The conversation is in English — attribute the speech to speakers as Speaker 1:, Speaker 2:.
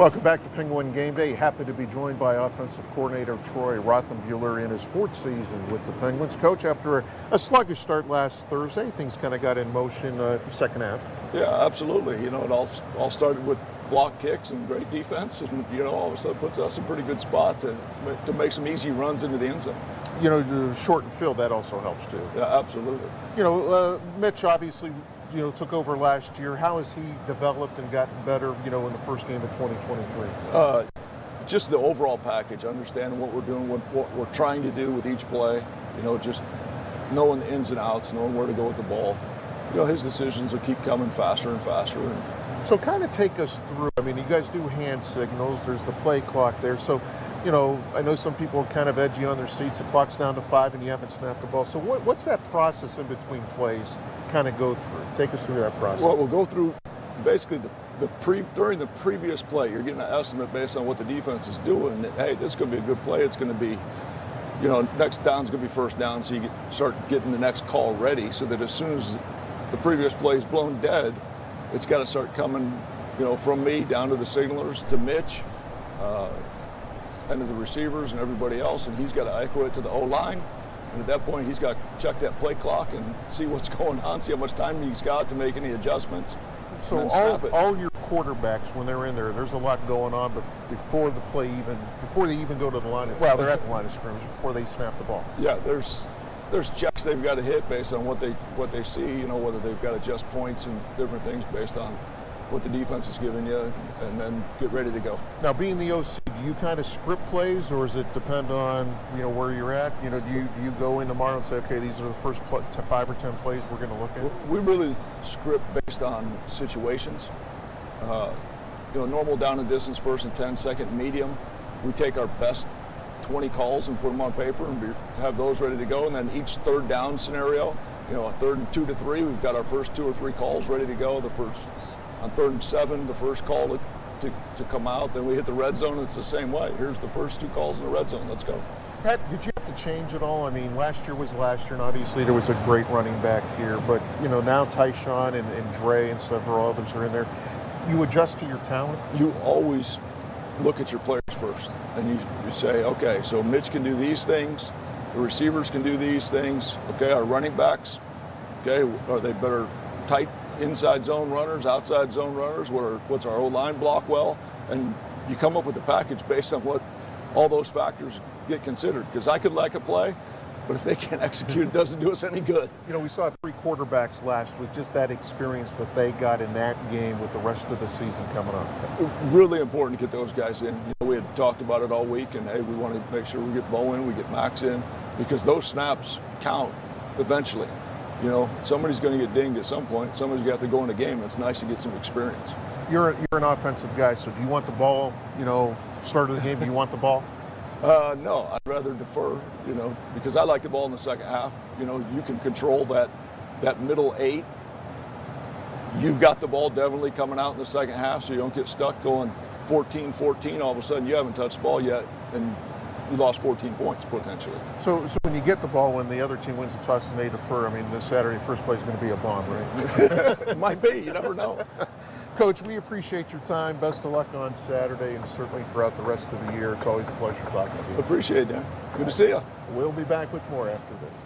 Speaker 1: Welcome back to Penguin Game Day. Happy to be joined by offensive coordinator Troy Rothenbuhler in his fourth season with the Penguins. Coach, after a sluggish start last Thursday, things kind of got in motion second half.
Speaker 2: Yeah, absolutely. You know, it all started with block kicks and great defense, and all of a sudden puts us in a pretty good spot to make some easy runs into the end zone.
Speaker 1: The shortened field, that also helps too.
Speaker 2: Yeah, absolutely.
Speaker 1: Mitch obviously took over last year. How has he developed and gotten better, in the first game of 2023?
Speaker 2: Just the overall package, understanding what we're doing, what we're trying to do with each play, just knowing the ins and outs, knowing where to go with the ball. His decisions will keep coming faster and faster.
Speaker 1: So kind of take us through, you guys do hand signals, there's the play clock there. So, I know some people are kind of edgy on their seats. The clock's down to 5 and you haven't snapped the ball. So what's that process in between plays kind of go through? Take us through that process.
Speaker 2: Well, we'll go through basically during the previous play. You're getting an estimate based on what the defense is doing. Hey, this is going to be a good play. It's going to be, next down's going to be first down. So you start getting the next call ready so that as soon as the previous play is blown dead, it's got to start coming, from me down to the signalers, to Mitch, and to the receivers and everybody else, and he's got to echo it to the O-line. And at that point, he's got to check that play clock and see what's going on, see how much time he's got to make any adjustments.
Speaker 1: So all your quarterbacks, when they're in there, there's a lot going on before they even go to the line. Well, they're at the line of scrimmage before they snap the ball.
Speaker 2: Yeah, there's checks they've got to hit based on what they see. Whether they've got to adjust points and different things based on what the defense is giving you, and then get ready to go.
Speaker 1: Now, being the OC, do you kind of script plays, or does it depend on where you're at? Do you go in tomorrow and say, okay, these are the first 5 or 10 plays we're going to look at?
Speaker 2: We really script based on situations. Normal down and distance, first and 10, second medium. We take our best 20 calls and put them on paper and have those ready to go. And then each third down scenario, a third and 2 to 3, we've got our first 2 or 3 calls ready to go. On 3rd and 7, the first call to come out. Then we hit the red zone. It's the same way. Here's the first 2 calls in the red zone. Let's go.
Speaker 1: Pat, did you have to change at all? Last year was last year, and obviously there was a great running back here. But, now Tyshawn and Dre and several others are in there. You adjust to your talent?
Speaker 2: You always look at your players first. And you say, okay, so Mitch can do these things. The receivers can do these things. Okay, our running backs, okay, are they better tight inside zone runners, outside zone runners? What's our O-line block well? And you come up with the package based on what all those factors get considered. Because I could like a play, but if they can't execute, it doesn't do us any good.
Speaker 1: We saw 3 quarterbacks last week, just that experience that they got in that game with the rest of the season coming up.
Speaker 2: Really important to get those guys in. We had talked about it all week, and hey, we want to make sure we get Bo in, we get Max in, because those snaps count eventually. Somebody's going to get dinged at some point. Somebody's got to go in a game. It's nice to get some experience.
Speaker 1: You're an offensive guy, so do you want the ball, start of the game, do you want the ball?
Speaker 2: No, I'd rather defer, because I like the ball in the second half. You can control that middle 8. You've got the ball definitely coming out in the second half, so you don't get stuck going 14-14. All of a sudden, you haven't touched the ball yet, and you lost 14 points potentially.
Speaker 1: So when you get the ball, when the other team wins the toss and they defer, this Saturday first play is going to be a bomb, right?
Speaker 2: It might be. You never know.
Speaker 1: Coach, we appreciate your time. Best of luck on Saturday and certainly throughout the rest of the year. It's always a pleasure talking to you.
Speaker 2: Appreciate it, Dan. Good to see you.
Speaker 1: We'll be back with more after this.